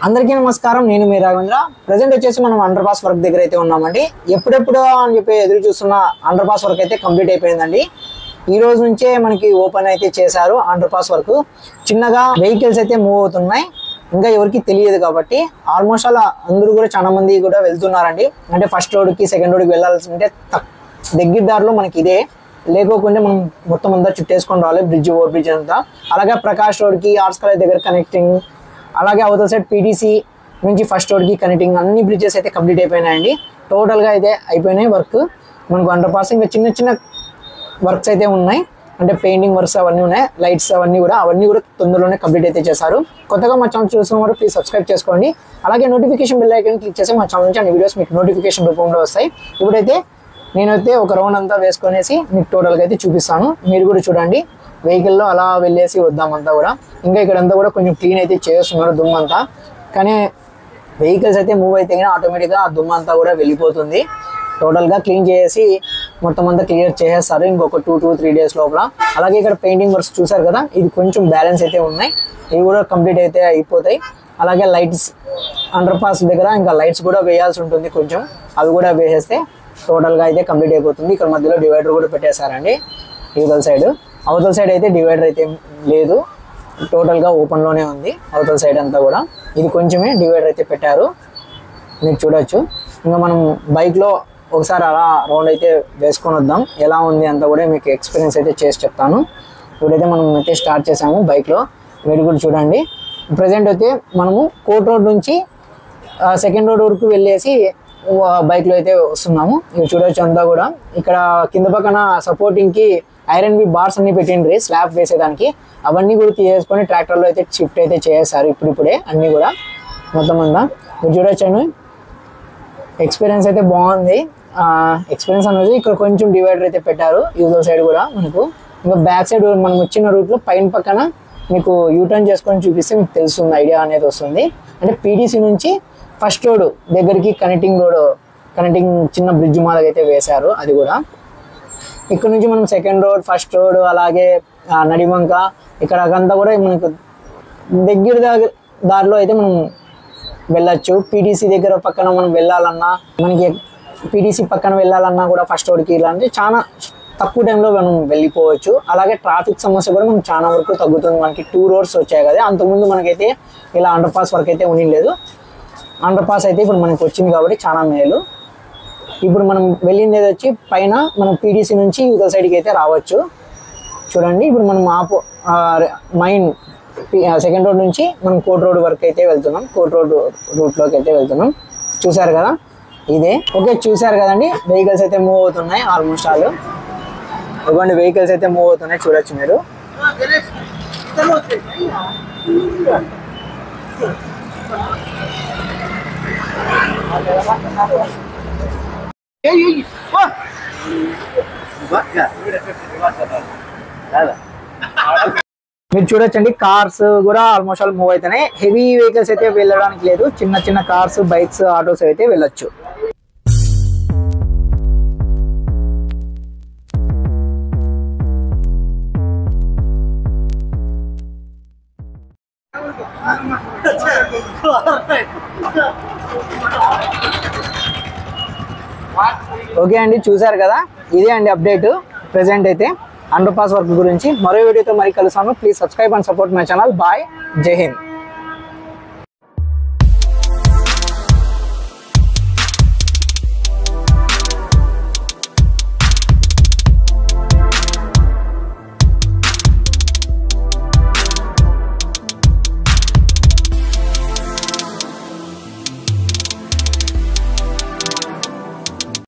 అందరికీ నమస్కారం. నేను మీ రాఘవేంద్ర. ప్రెజెంట్ వచ్చేసి మనం అండర్ పాస్ వర్క్ దగ్గర అయితే ఉన్నామండి. ఎప్పుడెప్పుడు అని చెప్పి ఎదురు చూస్తున్న అండర్ పాస్ వర్క్ అయితే కంప్లీట్ అయిపోయిందండి. ఈ రోజు నుంచే మనకి ఓపెన్ అయితే చేశారు అండర్ పాస్ వర్క్. చిన్నగా వెహికల్స్ అయితే మూవ్ అవుతున్నాయి, ఇంకా ఎవరికి తెలియదు కాబట్టి ఆల్మోస్ట్ అలా అందరూ కూడా చాలా మంది కూడా వెళ్తున్నారండి. అంటే ఫస్ట్ రోడ్కి సెకండ్ రోడ్కి వెళ్ళాల్సి ఉంటే దగ్గర దారిలో మనకి ఇదే, లేకోకుండా మనం మొత్తం అంతా చుట్టేసుకొని రావాలి, బ్రిడ్జ్ ఓవర్ బ్రిడ్జ్ అంతా. అలాగే ప్రకాష్ రోడ్కి ఆర్ట్స్ కాలేజ్ దగ్గర కనెక్టింగ్, అలాగే అవతల సైడ్ పీటీసీ నుంచి ఫస్ట్ రోడ్కి కనెక్టింగ్ అన్ని బ్రిడ్జెస్ అయితే కంప్లీట్ అయిపోయినాయండి. టోటల్గా అయితే అయిపోయినాయి వర్క్. మనకు అండర్ పాస్ ఇంకా చిన్న చిన్న వర్క్స్ అయితే ఉన్నాయి, అంటే పెయింటింగ్ వర్క్స్ అవన్నీ ఉన్నాయి, లైట్స్ అవన్నీ కూడా తొందరలోనే కంప్లీట్ అయితే చేశారు. కొత్తగా మా ఛానల్ చూస్తున్నవారు ప్లీజ్ సబ్స్క్రైబ్ చేసుకోండి. అలాగే నోటిఫికేషన్ బెల్ ఐకాన్ క్లిక్ చేసి మా ఛానల్ నుంచి అన్ని వీడియోస్ మీకు నోటిఫికేషన్ రూపంలో వస్తాయి. ఇప్పుడైతే నేనైతే ఒక రౌండ్ అంతా వేసుకొనేసి మీకు టోటల్గా అయితే చూపిస్తాను, మీరు కూడా చూడండి. వెహికల్లో అలా వెళ్ళేసి వద్దామంతా కూడా. ఇంకా ఇక్కడంతా కూడా కొంచెం క్లీన్ అయితే చేస్తున్నారు దుమ్మంతా, కానీ వెహికల్స్ అయితే మూవ్ అయితే కానీ ఆటోమేటిక్గా ఆ దుమ్మంతా కూడా వెళ్ళిపోతుంది. టోటల్గా క్లీన్ చేసి మొత్తం అంతా క్లియర్ చేసేస్తారు ఇంకొక 2-3 డేస్ లోపల. అలాగే ఇక్కడ పెయింటింగ్ వర్క్స్ చూసారు కదా, ఇది కొంచెం బ్యాలెన్స్ అయితే ఉన్నాయి, ఇవి కూడా కంప్లీట్ అయితే అయిపోతాయి. అలాగే లైట్స్ అండర్ పాస్ దగ్గర ఇంకా లైట్స్ కూడా వేయాల్సి ఉంటుంది కొంచెం, అవి కూడా వేసేస్తే టోటల్గా అయితే కంప్లీట్ అయిపోతుంది. ఇక్కడ మధ్యలో డివైడర్ కూడా పెట్టేశారండి యువతల సైడ్. అవతల సైడ్ అయితే డివైడర్ అయితే లేదు, టోటల్గా ఓపెన్లోనే ఉంది అవతల సైడ్ అంతా కూడా. ఇది కొంచెమే డివైడర్ అయితే పెట్టారు, మీరు చూడొచ్చు. ఇంకా మనం బైక్లో ఒకసారి అలా రౌండ్ అయితే వేసుకొని వద్దాం, ఎలా ఉంది అంతా కూడా మీకు ఎక్స్పీరియన్స్ అయితే చేసి చెప్తాను. ఇప్పుడైతే మనం అయితే స్టార్ట్ చేసాము బైక్లో, మీరు కూడా చూడండి. ప్రజెంట్ అయితే మనము కోట్ రోడ్ నుంచి సెకండ్ రోడ్ వరకు వెళ్ళేసి బైక్లో అయితే వస్తున్నాము. మీరు చూడవచ్చు అంతా కూడా. ఇక్కడ కింద పక్కన సపోర్టింగ్కి ఐరన్ బి బార్స్ అన్ని పెట్టిండ్రి స్లాబ్ వేసేదానికి, అవన్నీ కూడా తీసేసుకొని ట్రాక్టర్లో అయితే షిఫ్ట్ అయితే చేస్తారు ఇప్పుడిప్పుడే అన్నీ కూడా మొత్తం అంతా. మీరు చూడొచ్చాను, ఎక్స్పీరియన్స్ అయితే బాగుంది. ఎక్స్పీరియన్స్ అనేది ఇక్కడ కొంచెం డివైడర్ అయితే పెట్టారు యూజర్ సైడ్ కూడా మనకు. ఇంకా బ్యాక్ సైడ్ మనం వచ్చిన రూట్లో పైన పక్కన మీకు యూటర్న్ చేసుకొని చూపిస్తే మీకు తెలుస్తుంది, ఐడియా అనేది వస్తుంది. అంటే పీటీసీ నుంచి ఫస్ట్ రోడ్ దగ్గరికి కనెక్టింగ్ చిన్న బ్రిడ్జ్ మాదిరి అయితే వేశారు. అది కూడా ఇక్కడ నుంచి మనం సెకండ్ రోడ్, ఫస్ట్ రోడ్, అలాగే నడివంక ఇక్కడ అంతా కూడా మనకు దగ్గర దారిలో అయితే మనం వెళ్ళచ్చు. పీటీసీ దగ్గర పక్కన మనం వెళ్ళాలన్నా, మనకి పీటీసీ పక్కన వెళ్ళాలన్నా కూడా ఫస్ట్ రోడ్కి ఇలాంటి చాలా తక్కువ టైంలో మనం వెళ్ళిపోవచ్చు. అలాగే ట్రాఫిక్ సమస్య కూడా మనకు చాలా వరకు తగ్గుతుంది. మనకి 2 రోడ్స్ వచ్చాయి కదా, అంతకుముందు మనకైతే ఇలా అండర్ పాస్ వరకు అయితే ఉండలేదు. అండర్ పాస్ అయితే ఇప్పుడు మనకు వచ్చింది కాబట్టి చాలా మేలు. ఇప్పుడు మనం వెళ్ళింది వచ్చి పైన మనం పీటీసీ నుంచి యువతల సైడ్కి అయితే రావచ్చు. చూడండి, ఇప్పుడు మనం మైన్ సెకండ్ రోడ్ నుంచి మనం కోట్ రోడ్ వరకు అయితే వెళ్తున్నాం, కోట్ రోడ్ రూట్లోకి అయితే వెళ్తున్నాం. చూసారు కదా, ఇదే. ఓకే, చూసారు కదండి, వెహికల్స్ అయితే మూవ్ అవుతున్నాయి ఆల్మోస్ట్ ఆల్. ఇవ్వండి, వెహికల్స్ అయితే మూవ్ అవుతున్నాయి, చూడొచ్చు మీరు. మీరు చూడొచ్చండి, కార్స్ కూడా ఆల్మోస్ట్ ఆల్ మూవ్ అవుతున్నాయి. హెవీ వెహికల్స్ అయితే వెళ్ళడానికి లేదు, చిన్న చిన్న కార్స్, బైక్స్, ఆటోస్ అయితే వెళ్ళొచ్చు. ఓకే అండి, చూసారు కదా, ఇదే అండి అప్డేట్ ప్రెజెంట్ అయితే అండర్ పాస్ వర్క్ గురించి. మరో వీడియోతో మరి కలుస్తాను. Please subscribe and support my channel. Bye, జై హింద్.